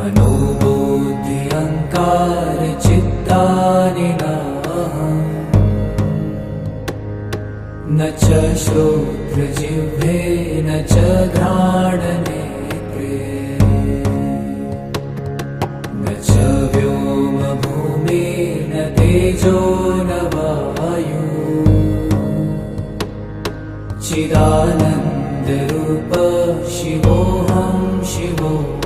मनोबुद्धि अहंकार चित्तानि न च श्रोत्रजिह्वे न च घ्राणनेत्रे न च व्योमभूमिर्न तेजो न वायु चिदानन्दरूप शिवोऽहं शिवोऽहम्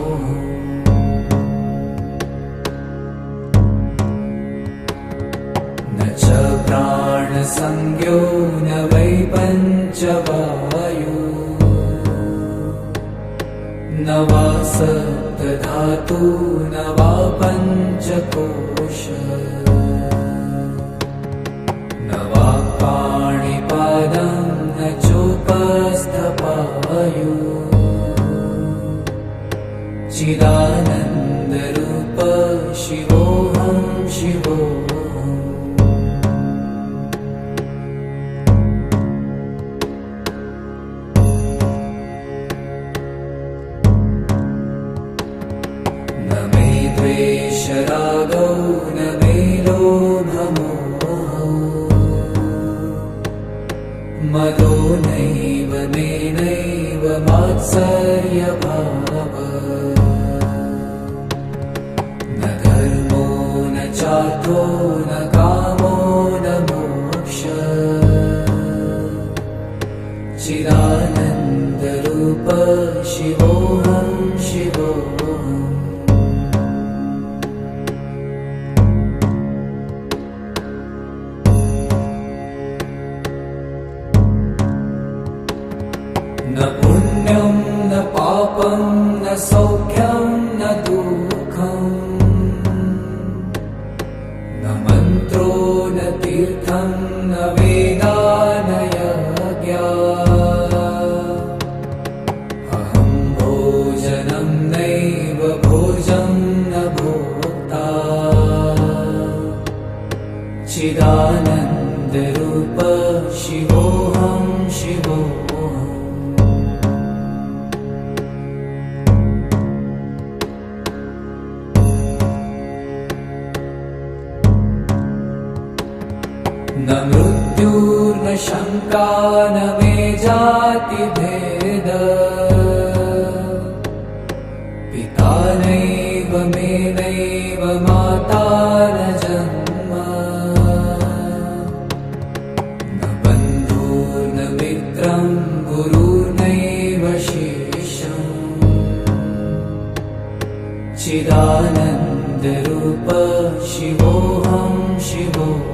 न च प्राणसंज्ञो न वै पञ्चवायु न वा सप्तधातु न वा पञ्चकोश न वा पाणिपादं न चोपस्थपायु चिदानन्दरूप शिवोऽहं शिवोऽहम् न मे द्वेषरागौ न मे लोभमोहौ मदो नैव मे नैव मात्सर्यभावः न धर्मो न चार्थो न कामो न मोक्षः चिदानन्दरूप शिवोऽहं शिवोऽहम् न पुण्यं न पापं न सौख्यं न दुःखं न मन्त्रो न तीर्थं न वेदा न यज्ञा अहं भोजनं नैव भोजं न भोक्ता चिदानन्दरूप शिवोऽहं शिवोऽहम् न मृत्युर्न शङ्का न मे जातिभेद पिता नैव मे नैव माता न जन्म न बन्धुर्न मित्रं गुरुर्नैव शिष्यम् चिदानन्दरूप शिवोऽहं शिवोऽहम्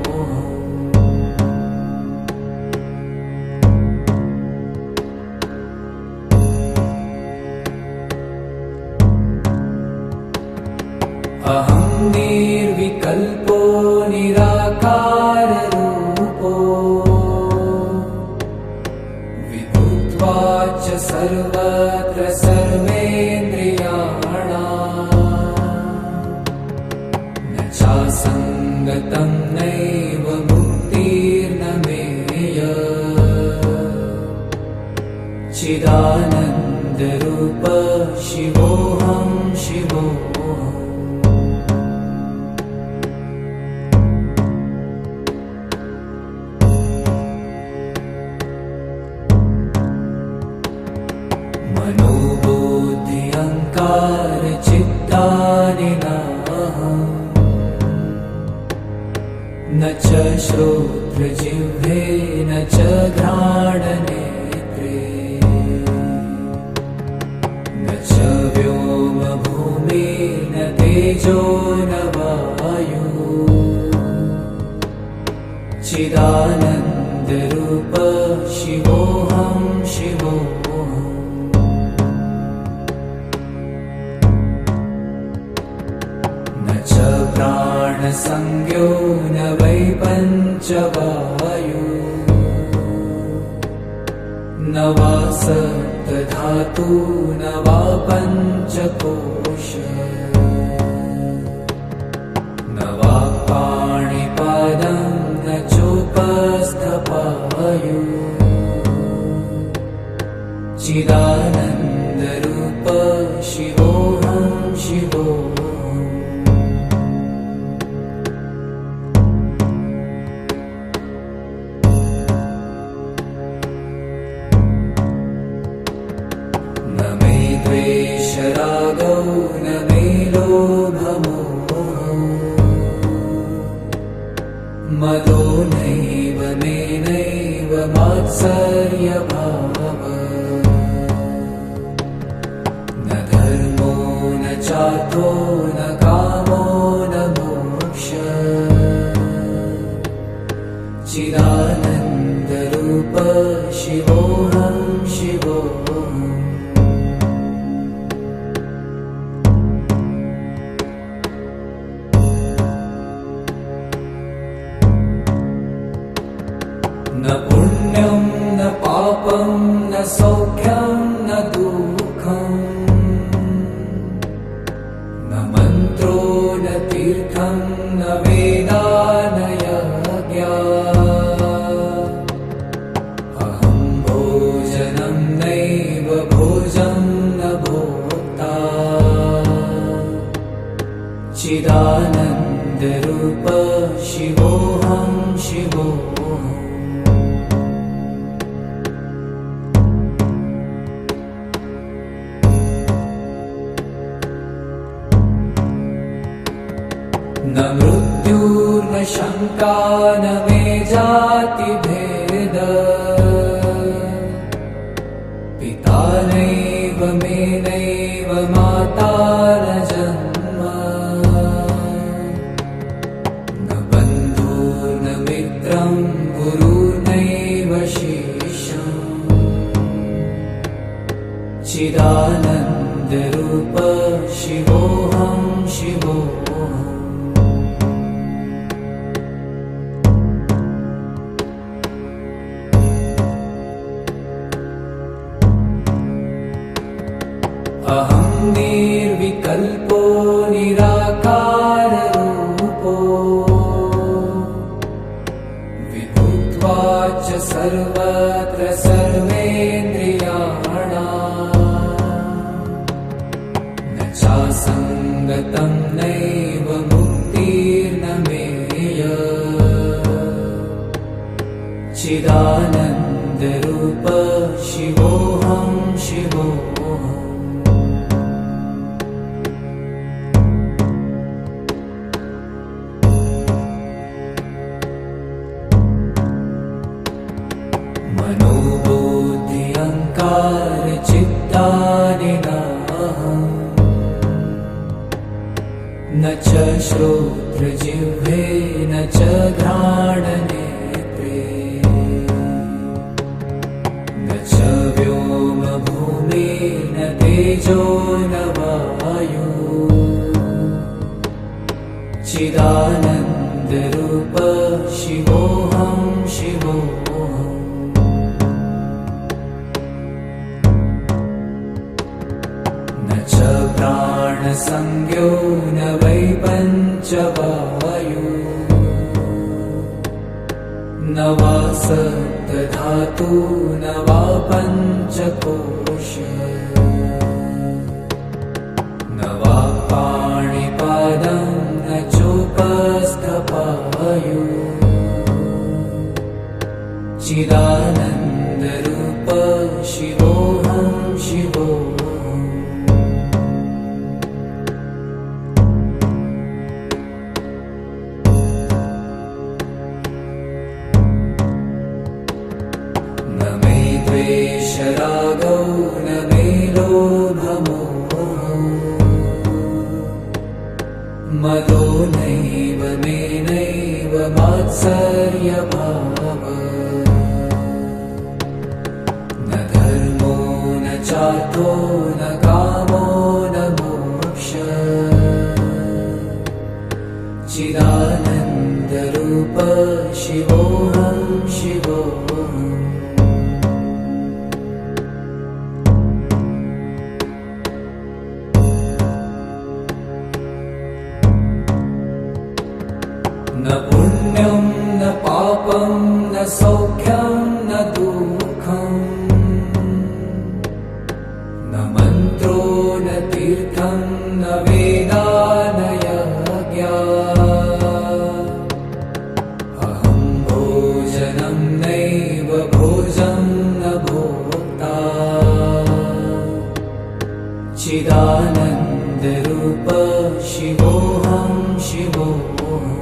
अहं निर्विकल्पो निराकाररूपो विभुत्वाच्च सर्वत्र सर्वेन्द्रियाणाम् न चासङ्गतं नैव मुक्तिर्न मेय चिदानन्दरूप शिवोऽहं शिवोऽहम् मनोबुद्धि अहंकार चित्तानि न च श्रोत्रजिह्वे न च घ्राणनेत्रे न च व्योमभूमिर्न तेजो न वायु चिदानन्दरूप शिवोऽहं शिवोऽहम् न च प्राणसंज्ञो न वै पञ्चवायु न वा सप्तधातु न वा पञ्चकोश न वा पाणिपादं न चोपस्थपायु चिदानन्दरूप शिवोऽहं शिवोऽहम् द्वेषरागौ न मे लोभमोहौ मदो नैव मे नैव मात्सर्यभावः न धर्मो न चार्थो न कामो न मोक्षः चिदानन्दरूप शिवोऽहं शिवोऽहम् न पुण्यं न पापं न सौख्यं न दुःखं न मन्त्रो न तीर्थं न वेदा न यज्ञा अहं भोजनं नैव भोजं न भोक्ता चिदानन्दरूप शिवोऽहं शिवोऽहम् न मृत्युर्न शङ्का न मे जातिभेद पिता नैव मे नैव माता न जन्म न बन्धुर्न मित्रं गुरुर्नैव शिष्यम् चिदानन्दरूप शिवोऽहं शिवोऽहम् अहं निर्विकल्पो निराकाररूपो विभुत्वाच्च सर्वत्र सर्वेन्द्रियाणाम् न चासङ्गतं नैव मुक्तिर्न मेय चिदानन्दरूप शिवोऽहं शिवोऽहम् मनोबुद्धि अहङ्कार चित्तानि नाहम् न च श्रोत्रजिह्वे न च घ्राणनेत्रे न च व्योमभूमिर्न तेजो न वायु चिदानन्दरूप शिवोऽहं शिवोऽहम् प्राणसंज्ञो न वै पञ्चवायु न वा सप्तधातु न वा पञ्चकोश न वा पाणिपादं न चोपस्थपायु चिदानन्दरूप शिवोऽहं शिवोऽहम् द्वेषरागौ न मे लोभमोहौ मदो नैव मे नैव मात्सर्यभावः न धर्मो न चार्थो न कामो न मोक्षः चिदानन्दरूप शिवोऽहं शिवोऽहम् न पुण्यं न पापं न सौख्यं न दुःखं न मन्त्रो न तीर्थं न वेदा न यज्ञा अहं भोजनं नैव भोजं न भोक्ता चिदानन्दरूप शिवोऽहं शिवोऽहम्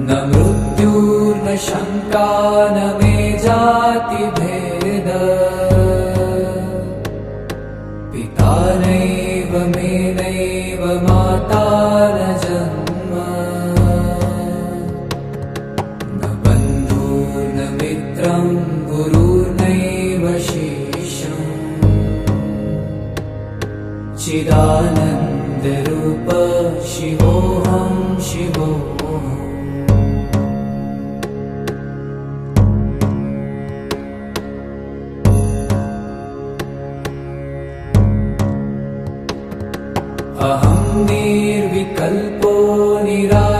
न मृत्युर्न शङ्का न मे जातिभेद पिता नैव मे नैव माता न जन्म न बन्धुर्न मित्रं गुरुर्नैव शिष्यम् चिदानन्दरूप शिवोऽहं शिवोऽहम् अहं निर्विकल्पो निराकाररूपो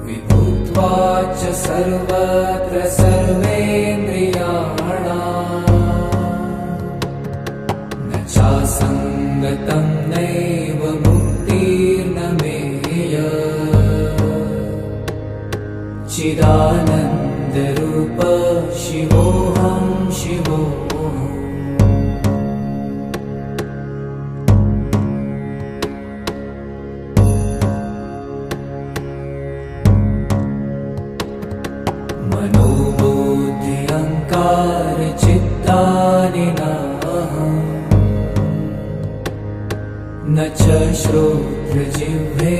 विभूत्वाच सर्वत्र सर्वेन्द्रियाणाम् न चासङ्गतं नैव मुक्तिर्न मेय चिदानन्दरूप शिवोऽहं शिवोऽहम् मनोबुद्ध्यहङ्कार चित्तानि नाहम् न च श्रोत्रजिह्वे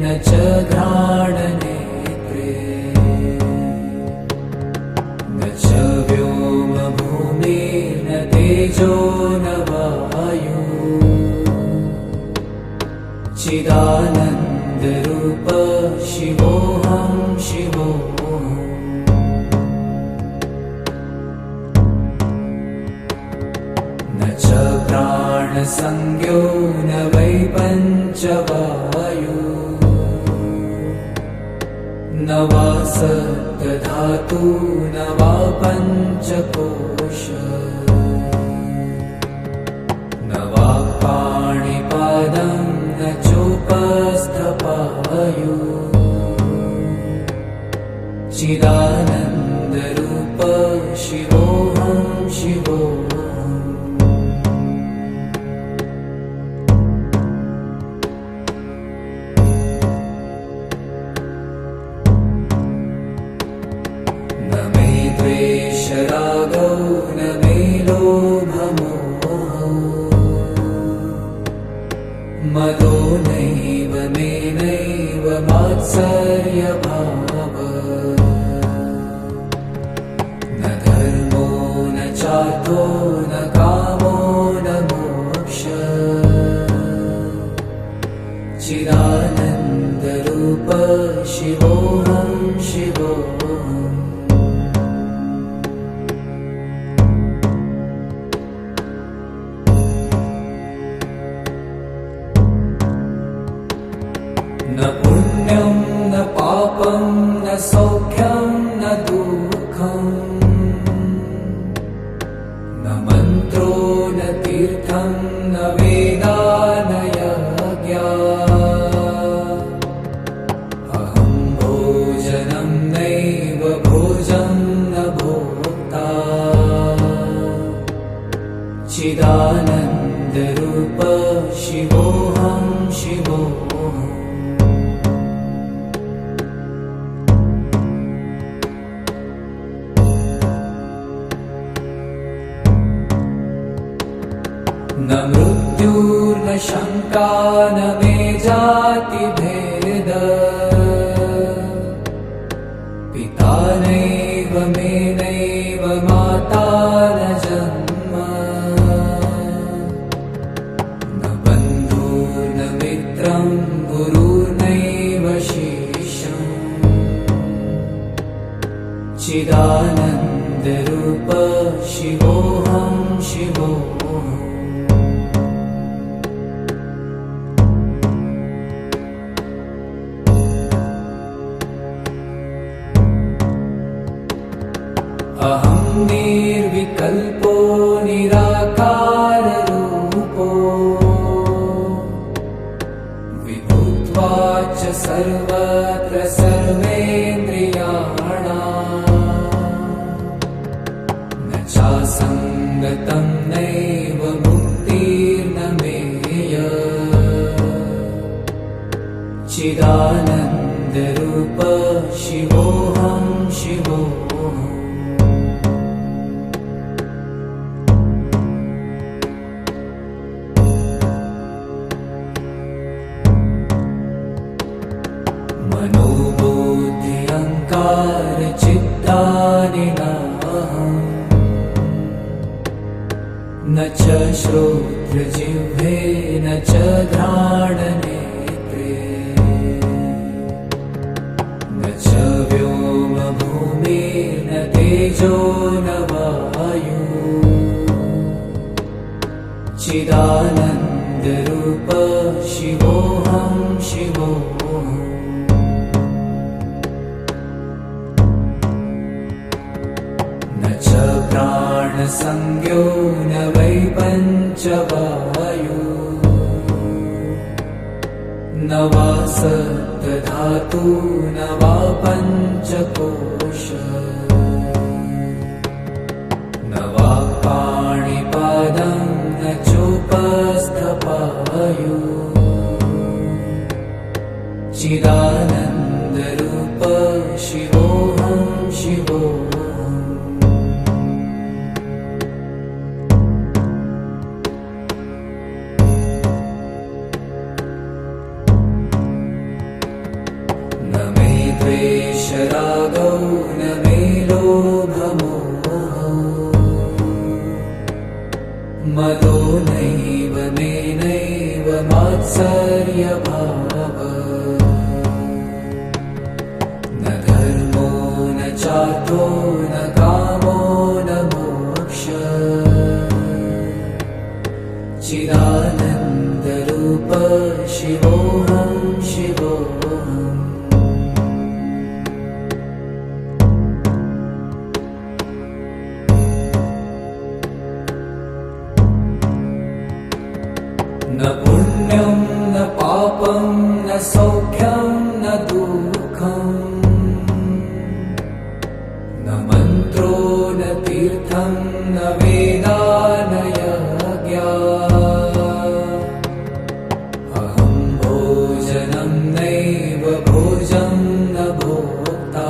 न च घ्राणनेत्रे न च व्योमभूमिर्न तेजो न वायु चिदानन्दरूप शिवोऽहं शिवोऽहम् न च प्राणसंज्ञो न वै पञ्चवायु न वा सप्तधातु न वा पञ्चकोश न वा पाणिपादं न चोपस्थपायु चिदानन्दरूप शिवोऽहं शिवोऽहम् न मे द्वेषरागौ न मे लोभमोहौ मदो नैव मे नैव मात्सर्यभावः न धर्मो न चार्थो न कामो न मोक्षः चिदानन्दरूप शिवोऽहं शिवोऽहम् न पुण्यं न पापं न सौख्यं न दुःखम् न मन्त्रो न तीर्थं न वेदा न यज्ञा अहं भोजनं नैव भोजं न भोक्ता चिदानन्दरूप शिवोऽहं शिवोऽहम् न मृत्युर्न शङ्का न मे जातिभेद पिता नैव मे नैव माता न जन्म न बन्धुर्न मित्रं गुरुर्नैव शिष्यम् चिदानन्दरूप शिवोऽहं शिवोऽहम् अहं निर्विकल्पो निराकाररूपो चासङ्गतं नैव मुक्तिर्न मेय चिदानन्दरूप शिवोऽहं शिवोऽहम् मनोबुद्ध्यङ्कारचित्तानि नाहम् न च श्रोत्रजिह्वे न च घ्राणनेत्रे न च व्योमभूमिर्न तेजो न वायु चिदानन्दरूप शिवोऽहं शिवोऽहम् प्राणसंज्ञो न वै पञ्चवायु न वा सप्तधातु न वा पञ्चकोश न वा पाणिपादं न चोपस्थपायु चिदानन्दरूप शिवोऽहं शिवोऽहम् रागौ न मे लोभमोहौ मदो नैव मे नैव मात्सर्यभाव न धर्मो न चार्थो न कामो न मोक्ष चिदानन्दरूप शिवोऽहं शिवोऽहम् न पुण्यं न पापं न सौख्यं न दुःखं न मन्त्रो न तीर्थं न वेदा न यज्ञा अहं भोजनं नैव भोजं न भोक्ता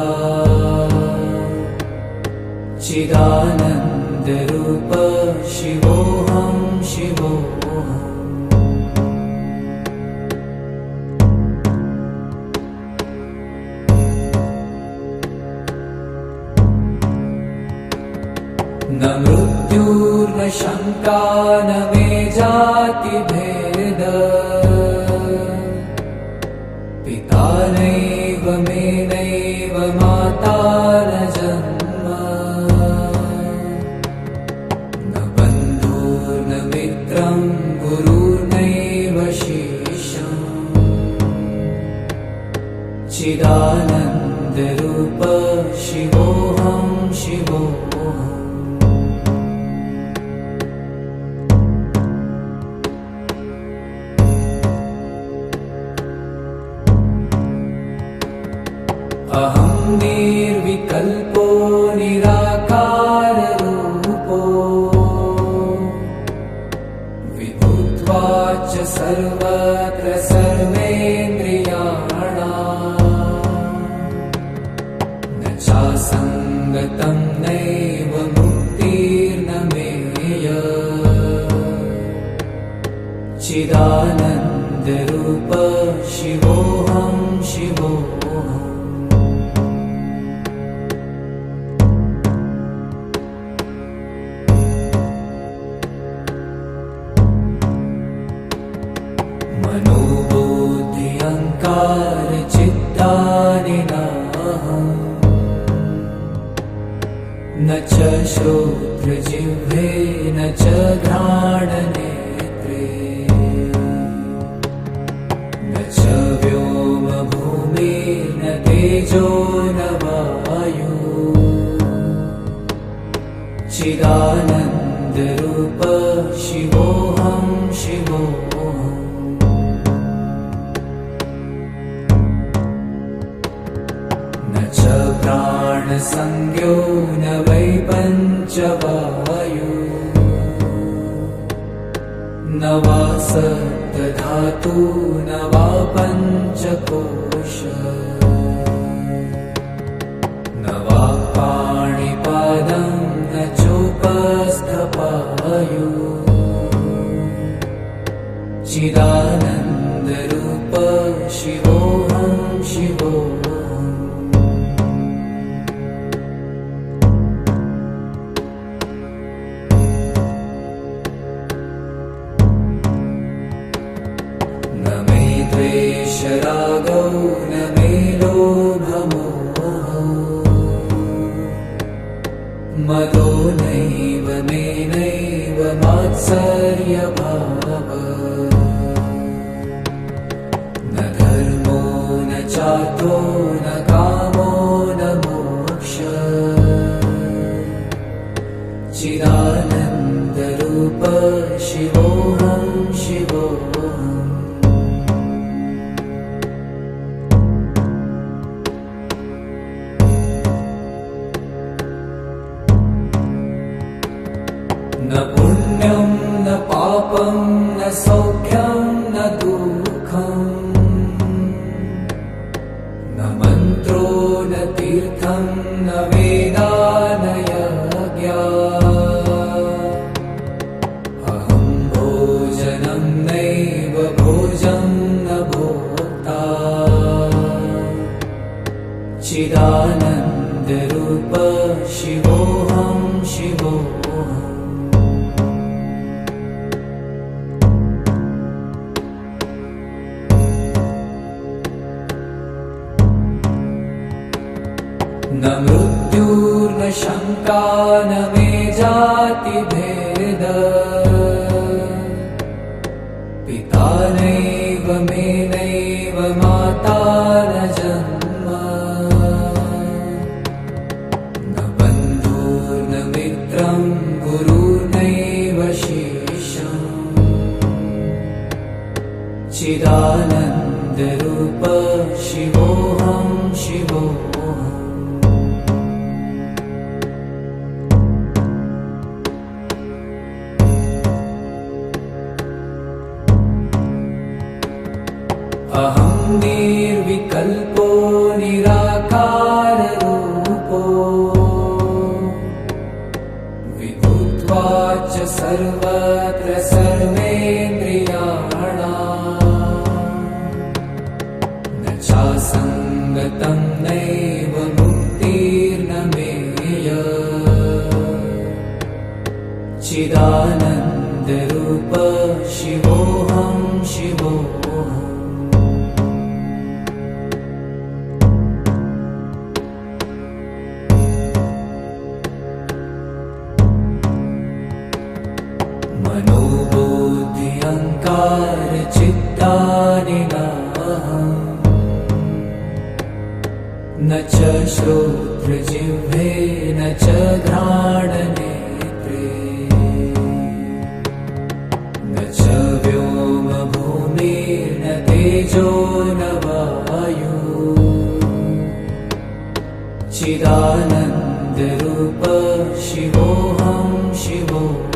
चिदानन्दरूप शिवोऽहं शिवोऽहम् न मृत्युर्न शङ्का न मे जातिभेद पिता नैव मे नैव माता न जन्म न बन्धुर्न मित्रं गुरुर्नैव शिष्यम् चिदानन्दरूप शिवोऽहं शिवोऽहम् अहं निर्विकल्पो निराकाररूपो विभुत्वाच्च सर्वत्र सर्वेन्द्रियाणाम् न चासङ्गतं नैव मुक्तिर्न मेय चिदानन्दरूप शिवोऽहं शिवोऽहम् मनोबुद्ध्यङ्कारचित्तानि नाहम् न च श्रोत्रजिह्वे न च घ्राणनेत्रे न च व्योमभूमिर्न तेजो न वायु चिदानन्दरूप शिवोऽहं शिवोऽहम् न च प्राण प्राणसंज्ञो न वै पञ्चवायु न वा सप्तधातु न वा पञ्चकोश न वा पाणिपादं न चोपस्थपायु चिदानन्दरूप शिवोऽहं शिवोऽहम् न मे द्वेषरागौ न मे लोभमोहौ मदो नैव मे नैव मात्सर्यभावः न धर्मो न चार्थो न कामो न मोक्षः चिदानन्दरूप शिवोऽहं शिवोऽहम् न पुण्यं न पापं न सौख्यं न दुःखं न मन्त्रो न तीर्थं न वेदा न यज्ञा अहं भोजनं नैव भोजं न भोक्ता चिदानन्दरूप शिवोऽहं शिवोऽहम् न मृत्युर्न शङ्का न मे जातिभेद पिता नैव मे नैव माता न जन्म न बन्धुर्न मित्रं गुरुर्नैव शिष्यम् चिदानन्दरूप शिवोऽहं शिवोऽहम् अहं निर्विकल्पो निराकाररूपो विभुत्वाच्च सर्वत्र सर्वेन्द्रियाणाम् न चासङ्गतं नैव मुक्तिर्न मेय चिदानन्दरूप शिवोऽहं शिवोऽहम् मनोबुद्धि अहङ्कार चित्तानि नाहम् न च श्रोत्रजिह्वे न च घ्राणनेत्रे न च व्योमभूमिर्न तेजो न वायु चिदानन्दरूप शिवोऽहं शिवोऽहम्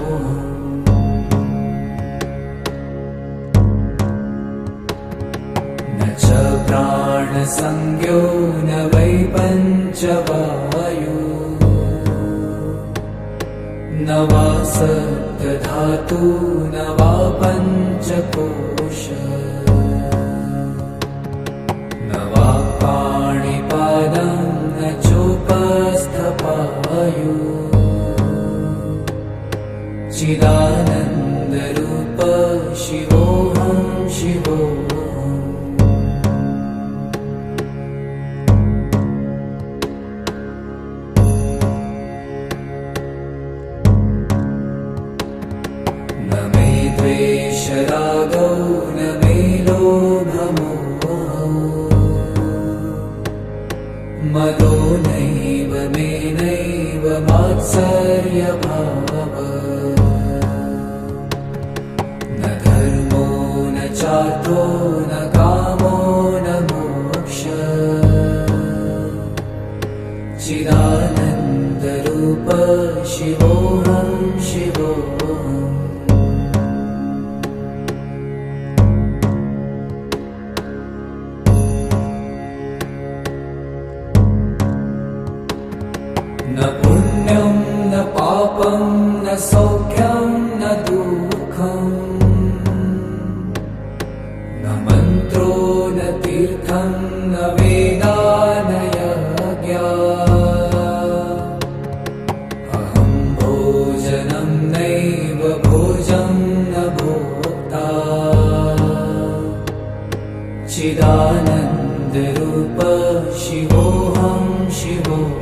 प्राणसंज्ञो न वै पञ्चवायु न वा सप्तधातु न वा पञ्चकोश न वा पाणिपादं न चोपस्थपायु चिदानन्दरूप शिवोऽहं शिवोऽहम् द्वेषरागौ न मे लोभमोहौ मदो नैव मे नैव मात्सर्यभावः न धर्मो न चार्थो न कामो न मोक्षः चिदा शिवोऽहं शिवोऽहम् न पुण्यं न पापं न सौख्यं न दुःखम् न मन्त्रो न तीर्थं न वेदा न यज्ञा अहं भोजनं नैव भोजं न भोक्ता चिदानन्दरूप शिवोऽहं शिवोऽहम्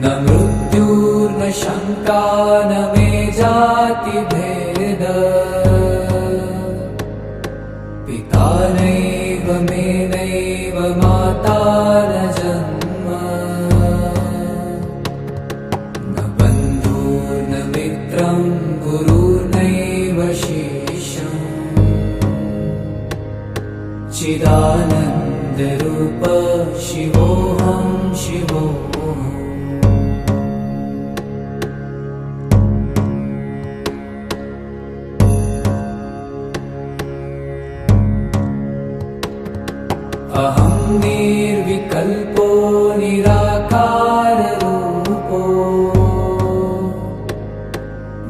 न मृत्युर्न शङ्का न मे जातिभेद पिता नैव मे नैव माता न जन्म न बन्धुर्न मित्रं गुरुर्नैव शिष्यम् चिदानन्दरूप शिवोऽहं शिवोऽहम् अहं निर्विकल्पो निराकाररूपो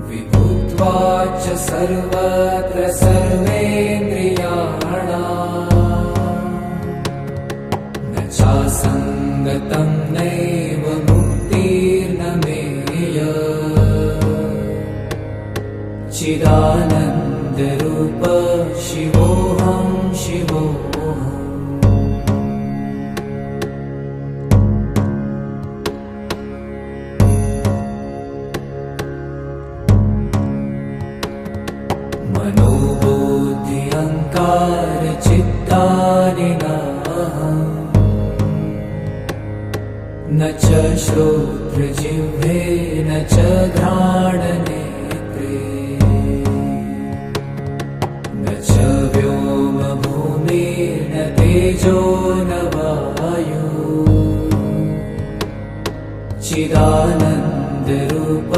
विभूत्वाच सर्वत्र सर्वेन्द्रियाणाम् न चासङ्गतं नैव मुक्तिर्न मेय चिदानन्दरूप शिवोऽहं शिवोऽहम् मनोबुद्धि अहङ्कार चित्तानि नाहम् न च श्रोत्रजिह्वे न च घ्राणनेत्रे न च व्योमभूमिर्न तेजो न वायु चिदानन्दरूप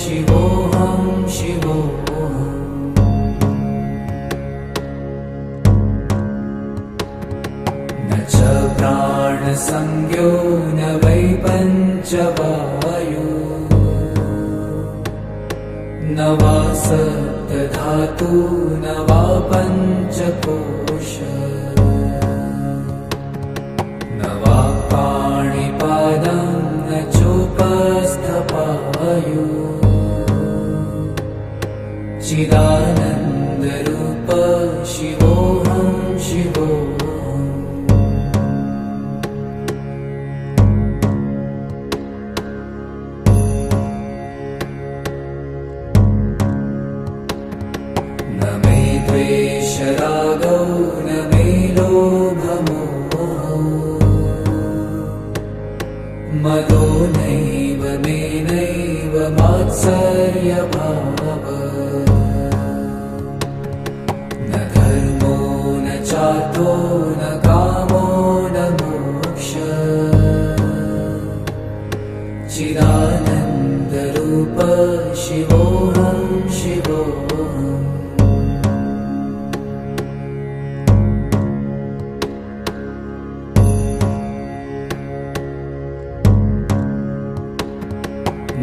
शिवोऽहं शिवोऽहम् न च प्राणसंज्ञो न वै पञ्चवायु न वा सप्तधातु न वा पञ्चकोश न वा पाणिपादं न चोपस्थपायु चिदानन्दरूप शिवोऽहं शिवोऽहम् न मे द्वेषरागौ न मे लोभमोहौ मदो नैव मे नैव मात्सर्यभावः न धर्मो न चार्थो न कामो न मोक्षः चिदानन्दरूप शिवोऽहं शिवोऽहम्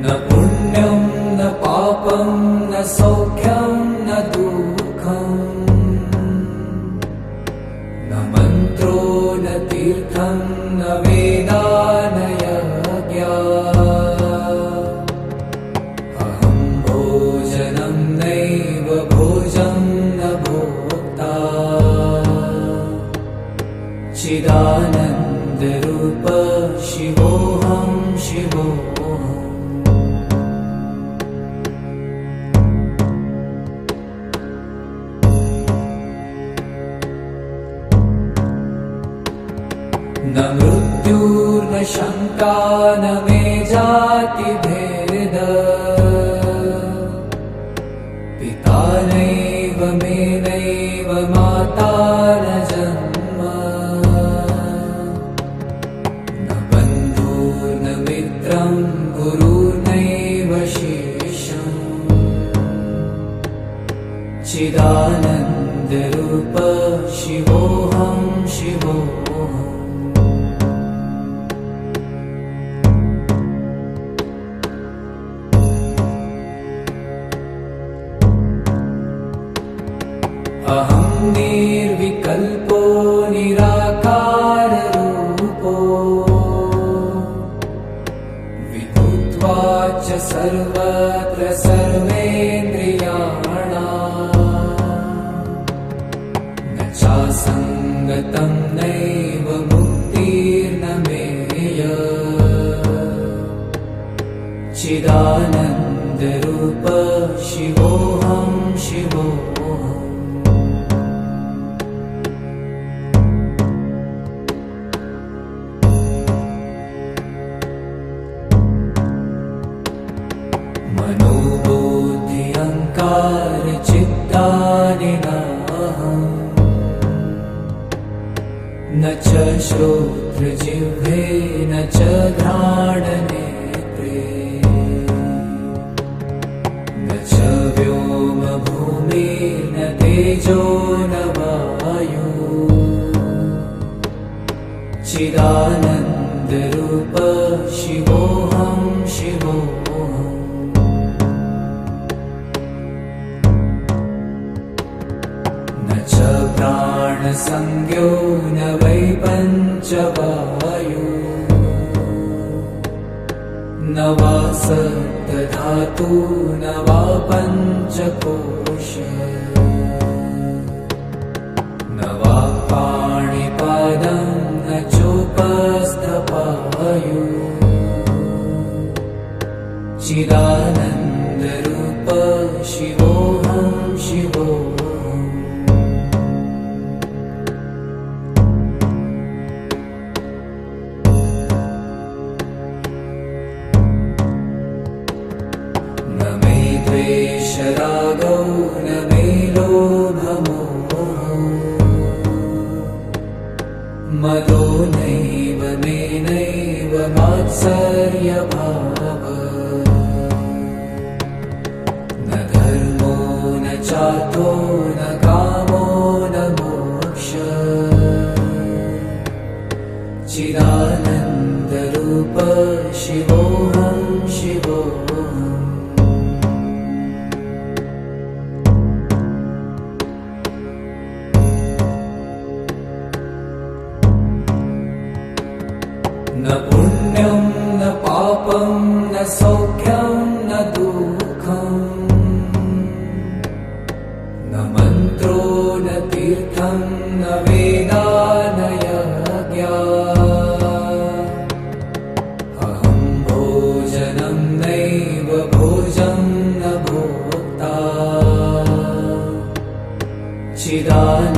न पुण्यं न पापं न सौख्यं न दुःखम् न मन्त्रो न तीर्थं न वेदा न यज्ञा अहं भोजनं नैव भोजं न भोक्ता चिदानन्दरूप शिवोऽहं शिवोऽहम् न मृत्युर्न शङ्का न मे जातिभेद पिता नैव मे माता न जन्म न बन्धुर्न मित्रं गुरुर्नैव शेषम् चिदानन्दरूप शिवोऽहं शिवोऽहम् अहं निर्विकल्पो निराकाररूपो विभूत्वाच सर्वत्र सर्वेन्द्रियाणाम् न चासङ्गतं नैव मुक्तिर्न मेय चिदानन्दरूप शिवोऽहं शिवोऽहम् मनोबुद्ध्यहङ्कार चित्तानि नाहम् न च श्रोत्रजिह्वे न च घ्राणनेत्रे न च व्योमभूमिर्न तेजो न वायु चिदानन्दरूप शिवोऽहं शिवोऽहम् प्राणसंज्ञो न वै पञ्चवायु न वा सप्तधातु न वा पञ्चकोश न वा पाणिपादं न चोपस्थपायु चिदानन्दरूप शिवोऽहं शिवोऽहम् रागौ न मे लोभमोहौ मदो नैव मे नैव मात्सर्यभाव न धर्मो न चार्थो न कामो न मोक्ष चिदानन्दरूप शिवोऽहं शिवोऽहम् न पुण्यं न पापं न सौख्यं न दुःखम् न मन्त्रो न तीर्थं न वेदा न यज्ञा अहं भोजनं नैव भोजं न भोक्ता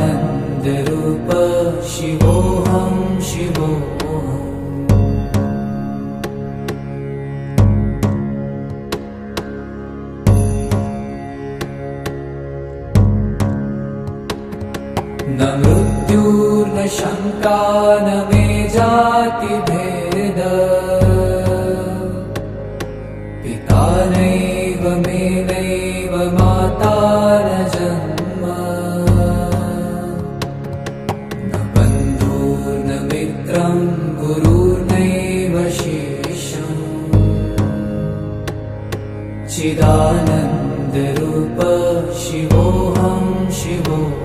चिदानन्दरूप शिवोऽहं शिवोऽहम् न मृत्युर्न शङ्का न मे जातिभेद पिता नैव मे नैव माता न जन्म न बन्धुर्न मित्रं गुरुर्नैव शेषम् चिदानन्दरूप शिवोऽहं शिवोऽहम्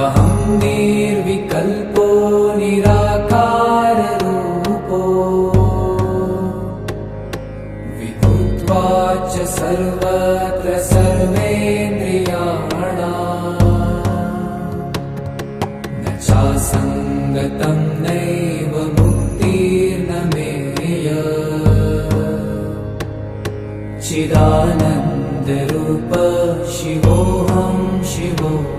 अहं निर्विकल्पो निराकाररूपो विभूत्वाच सर्वत्र सर्वेन्द्रियाणाम् न चासङ्गतं नैव मुक्तिर्न मेय चिदानन्दरूप शिवोऽहं शिवोऽहम्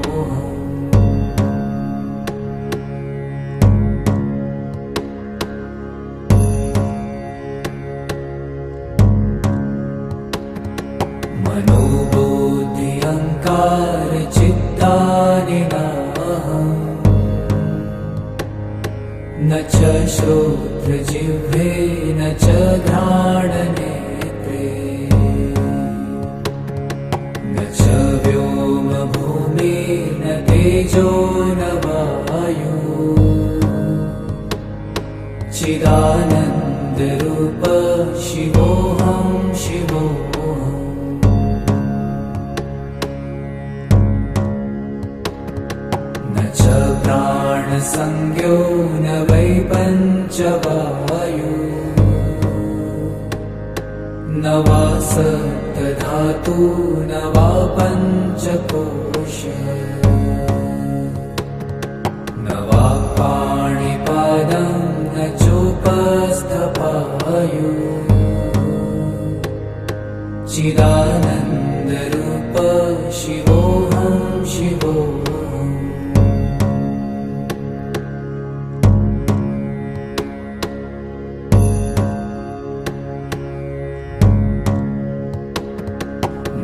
न च श्रोत्रजिह्वे न च घ्राणनेत्रे न च व्योमभूमिर्न तेजो न वायु चिदानन्दरूप शिवोऽहं शिवोऽहम् न च प्राणसंज्ञो न वै पञ्चवायु न वा सप्तधातु न वा पञ्चकोश न वा पाणिपादं न चोपस्थपायु चिदानन्दरूप शिवोऽहं शिवोऽहम्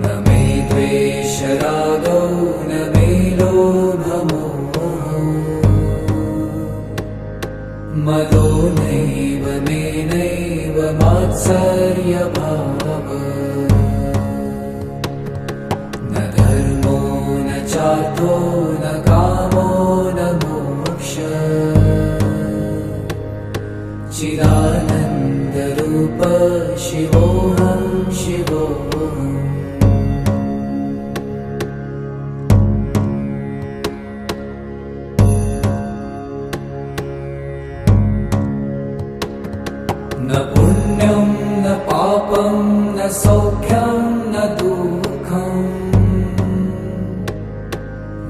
न मे द्वेषरागौ न मे लोभमोहौ मदो नैव मे नैव मात्सर्यभावः न धर्मो न चार्थो न कामो न मोक्षः चिदानन्दरूप शिवोऽहं शिवोऽहम् न पुण्यं न पापं न सौख्यं न दुःखम्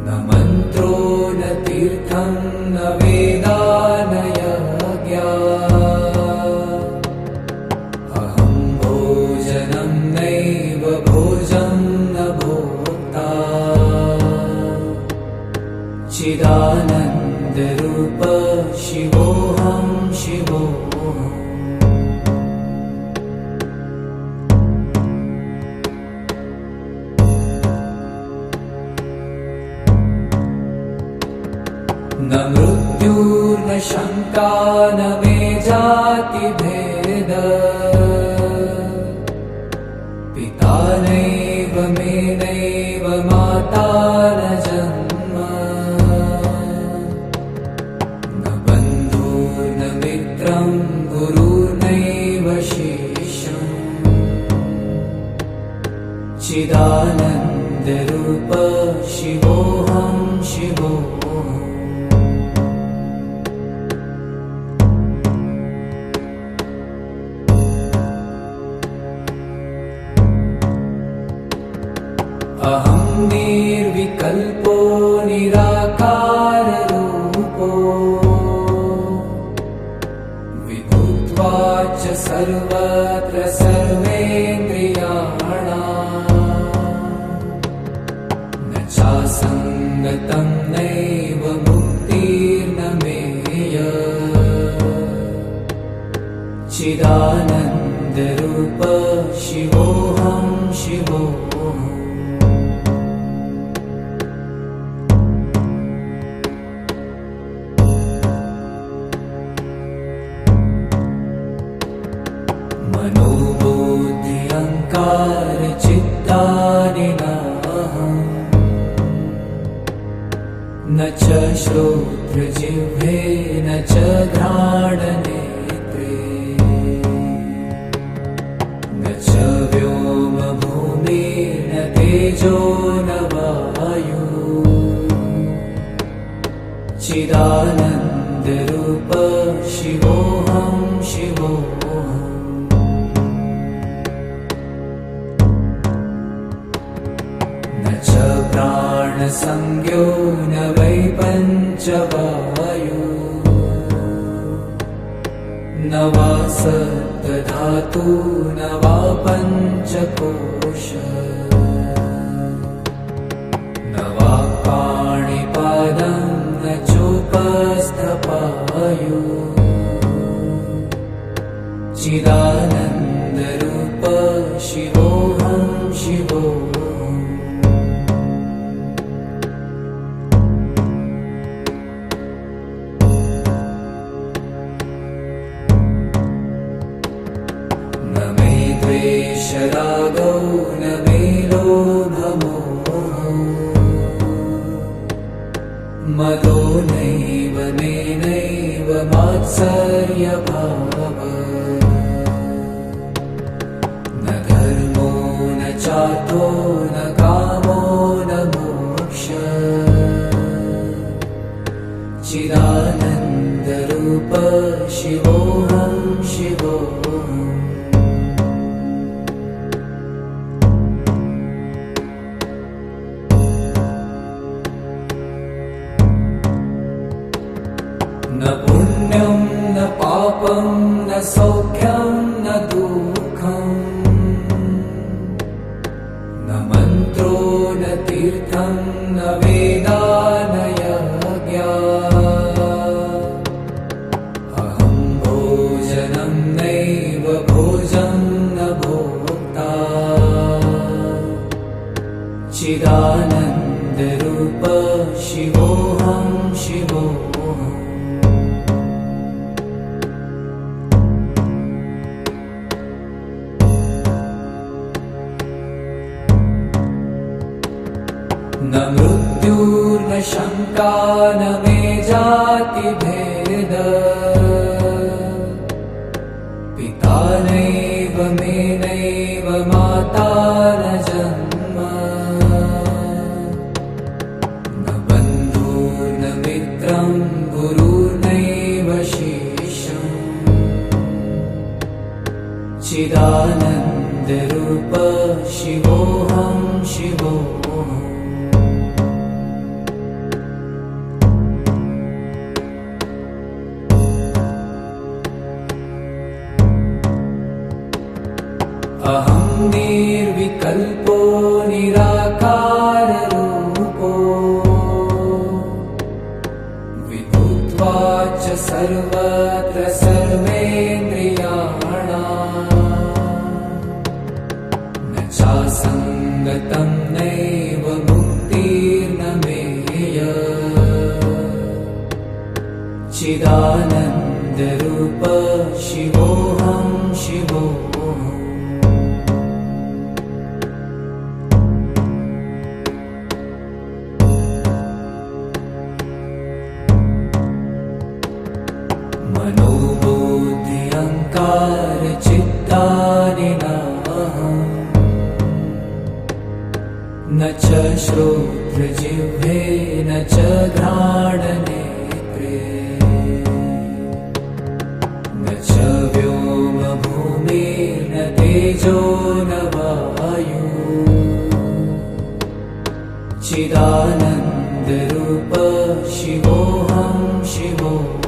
न मन्त्रो न तीर्थं न वेदा न यज्ञा अहं भोजनं नैव भोजं न भोक्ता चिदानन्दरूप शिवोऽहं शिवोऽहम् न मृत्युर्न शङ्का न मे जातिभेद पिता नैव मे नैव माता न जन्म न बन्धुर्न मित्रं गुरुर्नैव शिष्यम् चिदानन्दरूप शिवोऽहं शिवोऽहम् अहं निर्विकल्पो निराकाररूपो विभुत्वाच्च सर्वत्र सर्वेन्द्रियाणाम् न चासङ्गतं नैव मुक्तिर्न मेय चिदानन्दरूप शिवोऽहं शिवोऽहम् मनोबुद्धि अहङ्कार चित्तानि नाहम् न च श्रोत्रजिह्वे न च घ्राणनेत्रे न च व्योमभूमिर्न तेजो न वायु चिदानन्दरूप शिवोऽहं शिवोऽहम् न च प्राणसंज्ञो न वै पञ्चवायु न वा सप्तधातु न वा पञ्चकोश न वा पाणिपादं न चोपस्थपायु चिदानन्दरूप शिवोऽहं शिवोऽहम् मदो नैव मेनैव मात्सर्यभावः न धर्मो न चार्थो न कामो न मोक्षः चिदानन्दरूप शिवोऽहं शिवोऽहम् न पुण्यं न पापं न सौख्यं न दुःखं न मन्त्रो न तीर्थं न वेदा न यज्ञा अहं भोजनं नैव भोजं न भोक्ता चिदानन्दरूप शिवोऽहं शिवोऽहम् न मृत्युर्न शङ्का न मे जातिभेद पिता नैव मे नैव माता न जन्म न बन्धुर्न मित्रं गुरुर्नैव शिष्यम् चिदानन्दरूप शिवोऽहं शिवोऽहम् अहं निर्विकल्पो निराकाररूपो विभूत्वाच सर्वत्र सर्वेन्द्रियाणाम् न चासङ्गतं नैव मुक्तिर्न मेय चिदानन्दरूप शिवोऽहं शिवोऽहम् मनोबुद्धि अहङ्कार चित्तानि नाहम् न च श्रोत्रजिह्वे न च घ्राणनेत्रे न च व्योमभूमिर्न तेजो न वायु चिदानन्दरूप शिवोऽहं शिवोऽहम्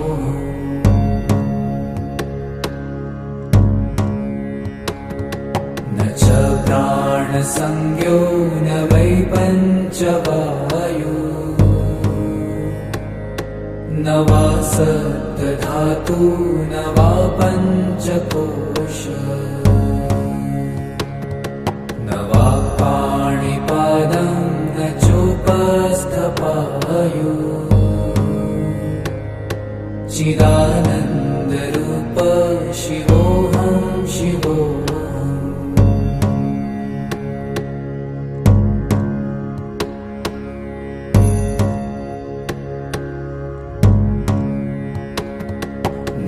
न च प्राणसंज्ञो न वै पञ्चवायु न वा सप्तधातु न वा पञ्चकोश न वा पाणिपादं न चोपस्थपायु चिदानन्दरूप शिवोऽहं शिवोऽहम्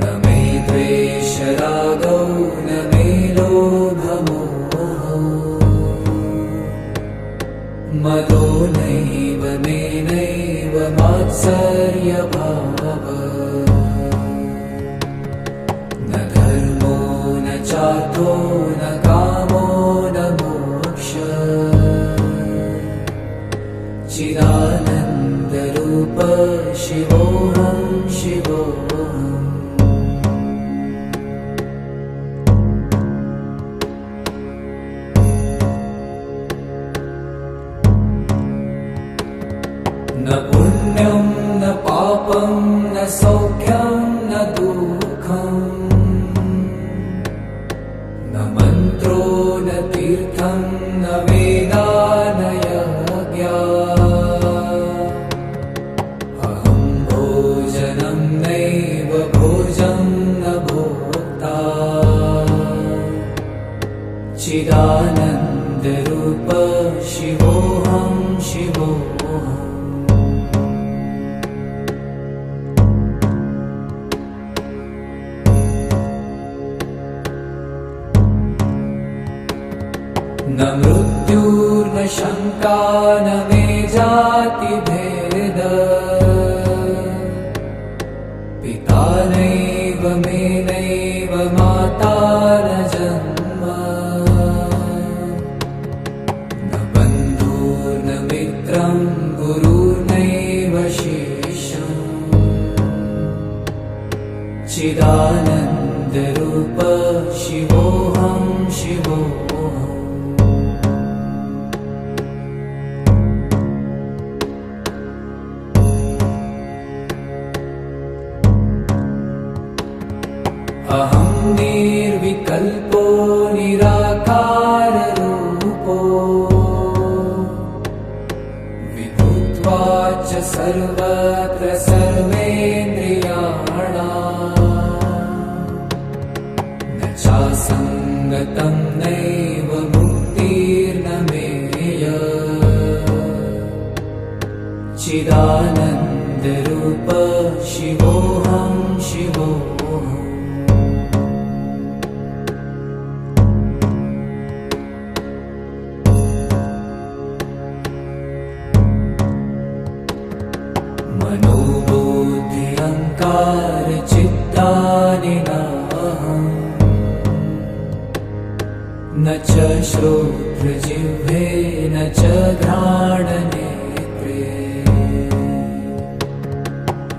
न मे द्वेषरागौ न मे लोभमोहौ मदो नैव मे नैव मात्सर्यभावः न धर्मो न चार्थो न कामो न मोक्षः चिदानन्दरूप शिवोऽहं शिवोऽहम् न पुण्यं न पापं न सौख्यं न दुःखं न मन्त्रो न तीर्थं न वेदा न यज्ञा अहं भोजनं नैव भोजं न भोक्ता चिदानन्दरूप शिवोऽहं शिवोऽहम् न मृत्युर्न शङ्का न मे जातिभेद पिता नैव मे नैव माता न जन्म न बन्धुर्न मित्रं गुरुर्नैव शिष्यम् चिदानन्दरूप शिवोऽहं शिवोऽहम् अहं निर्विकल्पो निराकाररूपो विभूत्वा च सर्वत्र सर्वेन्द्रियाणाम् न चासङ्गतं नैव मुक्तिर्न मेय चिदानन्दरूप शिवोऽहं शिवोऽहम् मनोबुद्धि अहङ्कार चित्तानि नाहम् न च श्रोत्रजिह्वे न च घ्राणनेत्रे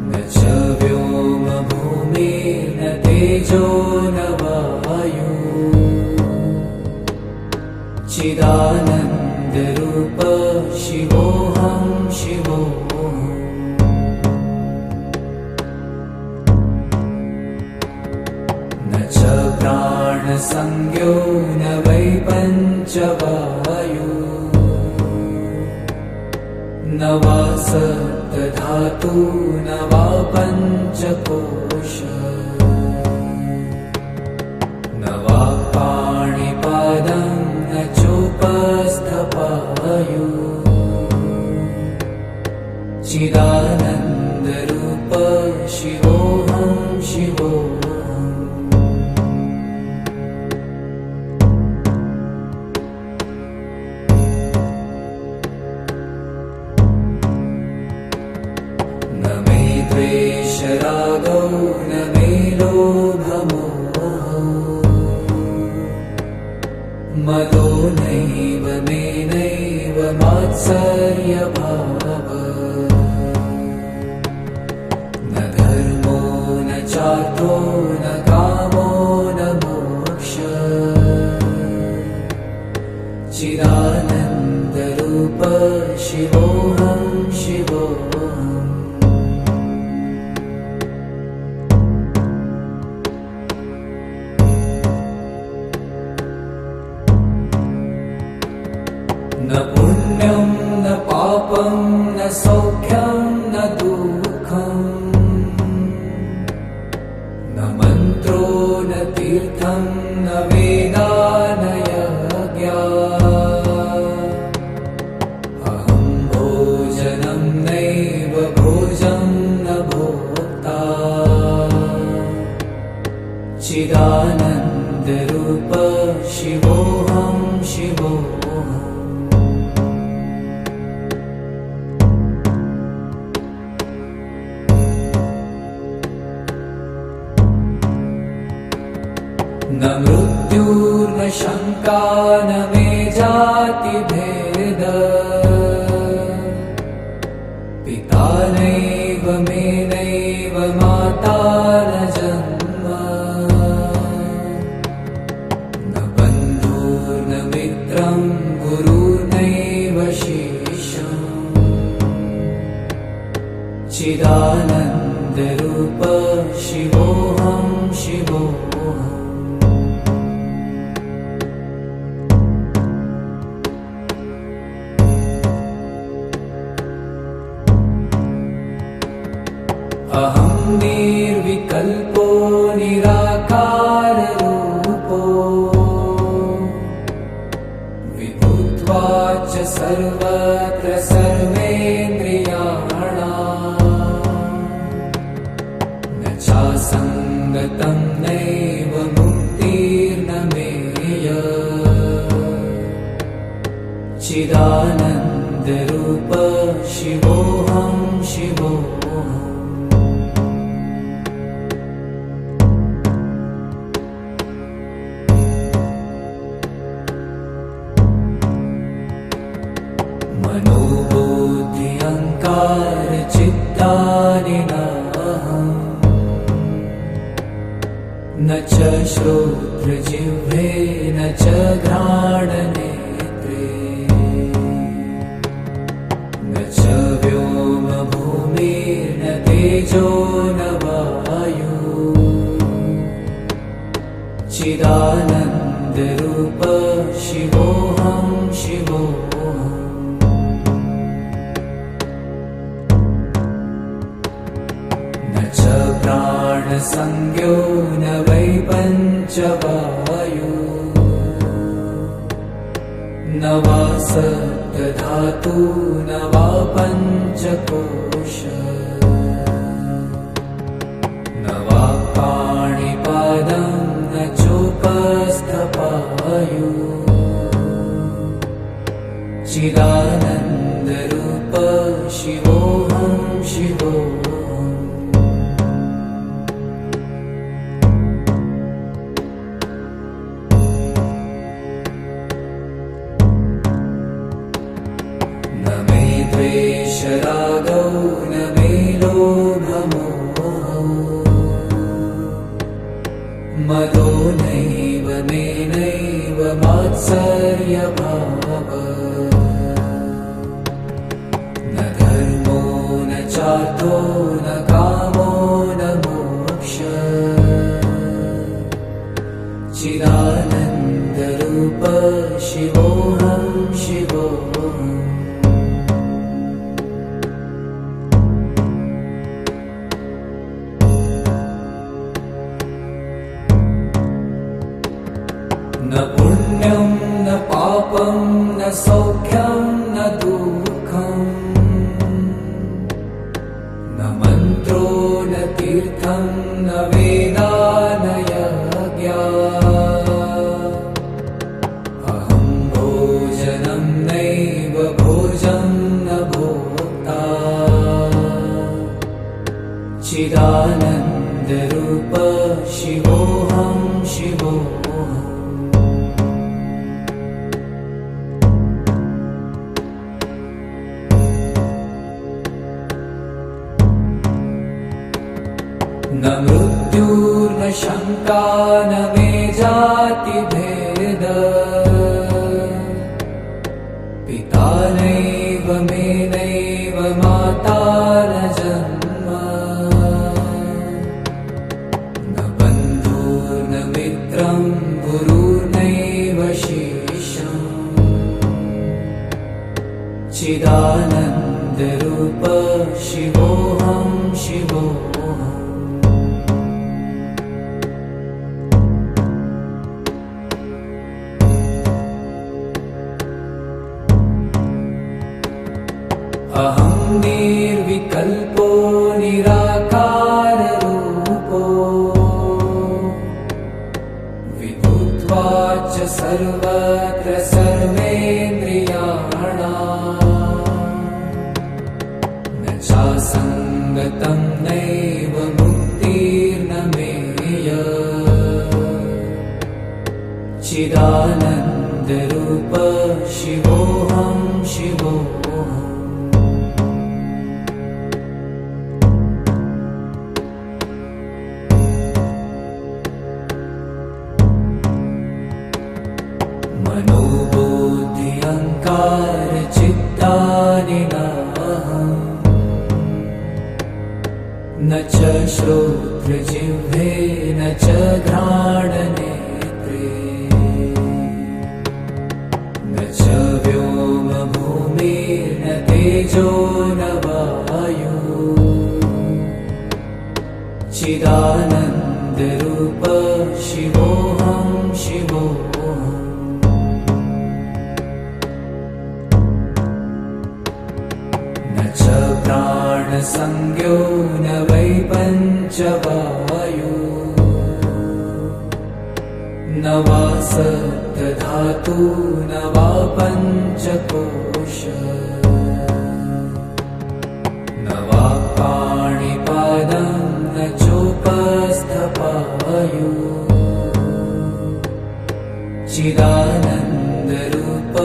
न च व्योमभूमिर्न तेजो न वायु चिदानन्दरूप शिवोऽहं शिवोऽहम् न च प्राणसंज्ञो न वै पञ्चवायु न वा सप्तधातु न वा पञ्चकोश न वा पाणिपादं न चोपस्थपायु चिदानन्दरूप शिवोऽहं शिवोऽहम् न मे द्वेषरागौ न मे लोभमोहौ मदो नैव मे नैव मात्सर्यभावः न धर्मो न चार्थो न कामो न मोक्षः चिदानन्दरूप शिवोऽहं शिवोऽहम् न पुण्यं न पापं न सौख्यं न दुःखम् न मन्त्रो न तीर्थं न वेदा न यज्ञा अहं भोजनं नैव भोजं न भोक्ता चिदानन्दरूप शिवोऽहं शिवोऽहम् न मृत्युर्न शङ्का न मे जातिभेद पिता नैव मे नैव माता न जन्म न बन्धुर्न मित्रं गुरुर्नैव शिष्यम् चिदानन्दरूप शिवोऽहं शिवोऽहम् मनोबुद्धि अहङ्कार चित्तानि नाहम् न च श्रोत्रजिह्वे न च घ्राणनेत्रे न च व्योमभूमिर्न तेजो न वायु चिदानन्दरूप शिवोऽहं शिवोऽहम् न च प्राणसंज्ञो न वै पञ्चवायु न वा सप्तधातु न वा पञ्चकोश न वा पाणिपादं न चोपस्थपायु चिदानन्दरूप शिवोऽहं शिवोऽहम् न मे द्वेषरागौ न मे लोभमोहौ मदो नैव मे नैव मात्सर्यभावः न धर्मो न चार्थो न कामो न मोक्षः चिदानन्दरूप शिवोऽहं शिवोऽहम् न पुण्यं न पापं न सौख्यं न दुःखम् न मन्त्रो न तीर्थं न वेदा न यज्ञा अहं भोजनं नैव भोजं न भोक्ता चिदानन्दरूप शिवोऽहं शिवोऽहम् न मृत्युर्न शङ्का न मे जातिभेद पिता नैव मे नैव माता न जन्म न बन्धुर्न मित्रं गुरुर्नैव शिष्यम् चिदानन्दरूप शिवोऽहं शिवोऽहम् अहं निर्विकल्पो निराकाररूपो विभुत्वाच्च सर्वत्र सर्वेन्द्रियाणाम् न चासङ्गतं नैव मुक्तिर्न मेय चिदानन्दरूप शिवोऽहं शिवोऽहम् मनोबुद्धि अहङ्कार चित्तानि नाहम् न च श्रोत्रजिह्वे न च घ्राणनेत्रे न च व्योमभूमिर्न तेजो न वायु चिदानन्दरूप शिवोऽहं शिवोऽहम् न च प्राणसंज्ञो न वै पञ्चवायु न वा सप्तधातु न वा पञ्चकोश न वा पाणिपादं न चोपस्थपायु चिदानन्दरूप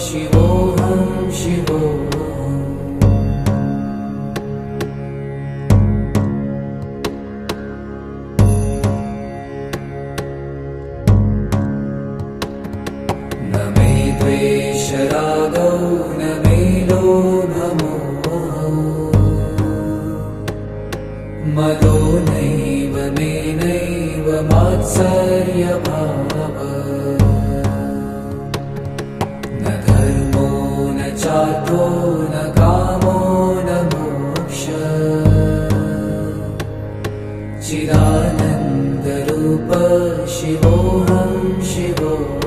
शिवोऽहं शिवोऽहम् न मे द्वेषरागौ न मे लोभमोहौ मदो नैव मे नैव मात्सर्यभावः न धर्मो न चार्थो न कामो न मोक्षः चिदानन्दरूप शिवोऽहं शिवोऽहम्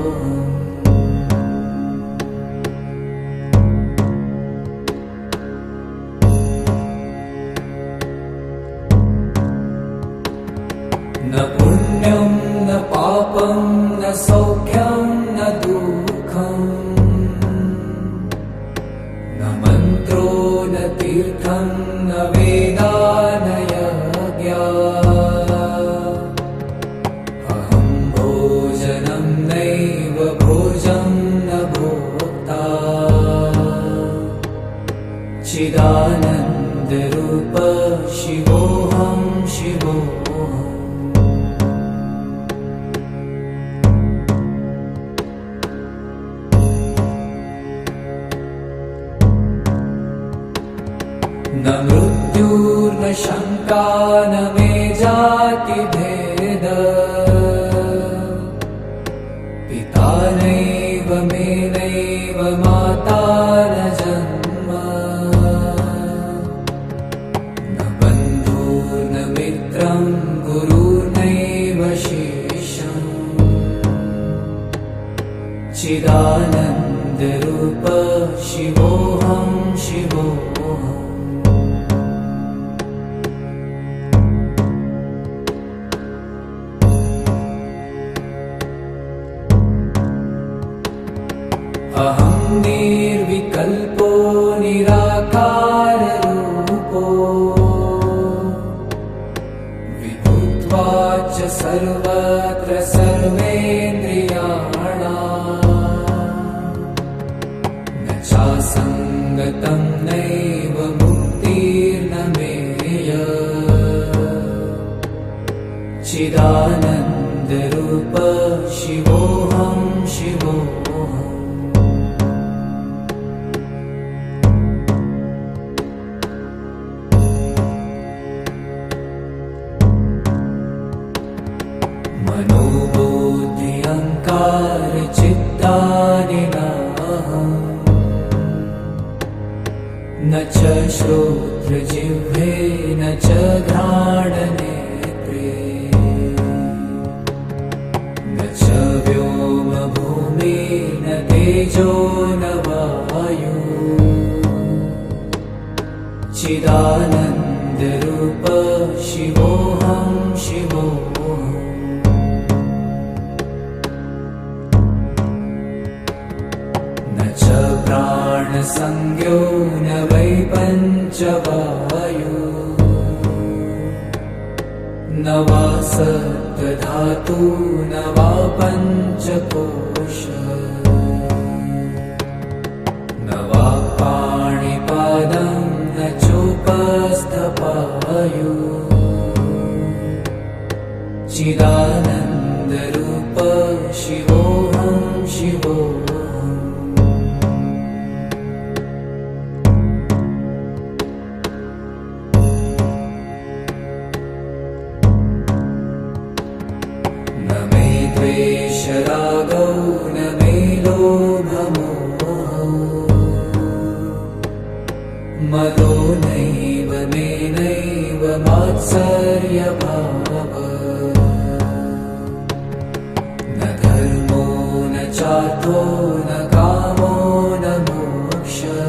न पुण्यं न पापं न सौख्यं न दुःखम् न मन्त्रो न तीर्थं न वेदा न यज्ञः अहं भोजनं नैव भोजं न भोक्ता चिदानन्दरूप शिवोऽहं शिवोऽहम् न मृत्युर्न शङ्का न मे जातिभेद पिता नैव मे नैव माता न जन्म न बन्धुर्न मित्रं गुरुर्नैव शिष्यम् चिदानन्दरूप शिवोऽहं शिवोऽहम् अहं निर्विकल्पो निराकाररूपो विभुत्वाच्च सर्वत्र सर्वेन्द्रियाणाम् न चासङ्गतं नैव मुक्तिर्न मेय चिदानन्दरूप शिवोऽहं शिवोऽहम् मनोबुद्धि अहङ्कार चित्तानि नाहम् न च श्रोत्रजिह्वे न च घ्राणनेत्रे न च व्योमभूमिर्न तेजो न वायु चिदानन्दरूप शिवोऽहं शिवोऽहम् प्राणसंज्ञो न वै पञ्चवायु न वा सप्तधातु न वा पञ्चकोश न वा पाणिपादं न चोपस्थपायु चिदानन्दरूप शिवोऽहं शिवोऽहम् द्वेषरागौ न मे लोभमोहौ मदो नैव मे नैव मात्सर्यभावः न धर्मो न चार्थो न कामो न मोक्षः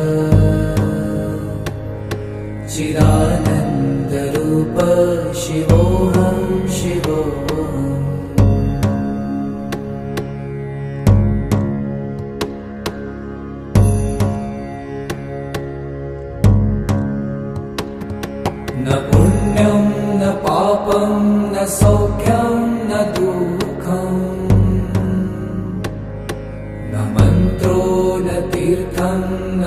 चिदानन्दरूप शिवोऽहं शिवोऽहम् न पुण्यं न पापं न सौख्यं न दुःखम् न मन्त्रो न तीर्थं न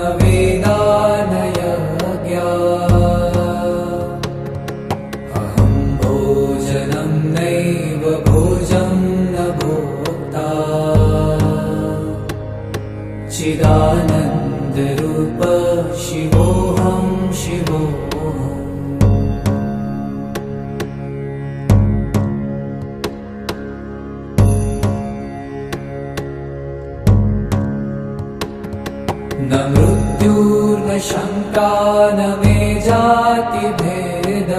न मृत्युर्न शङ्का न मे जातिभेद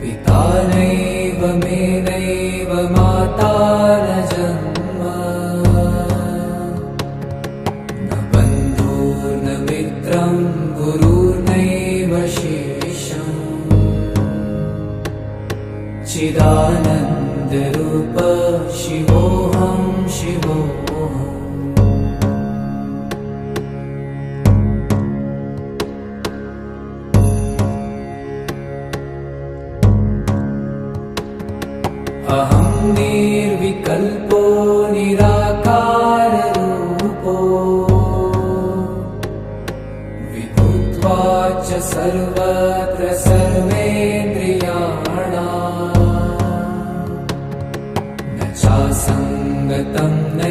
पिता नैव मे नैव माता न जन्म न बन्धुर्न मित्रं गुरुर्नैव शिष्यम् चिदानन्दरूप शिवोऽहं शिवोऽहम् अहं निर्विकल्पो निराकाररूपो विभूत्वाच सर्वत्र सर्वेन्द्रियाणाम् न चासङ्गतं न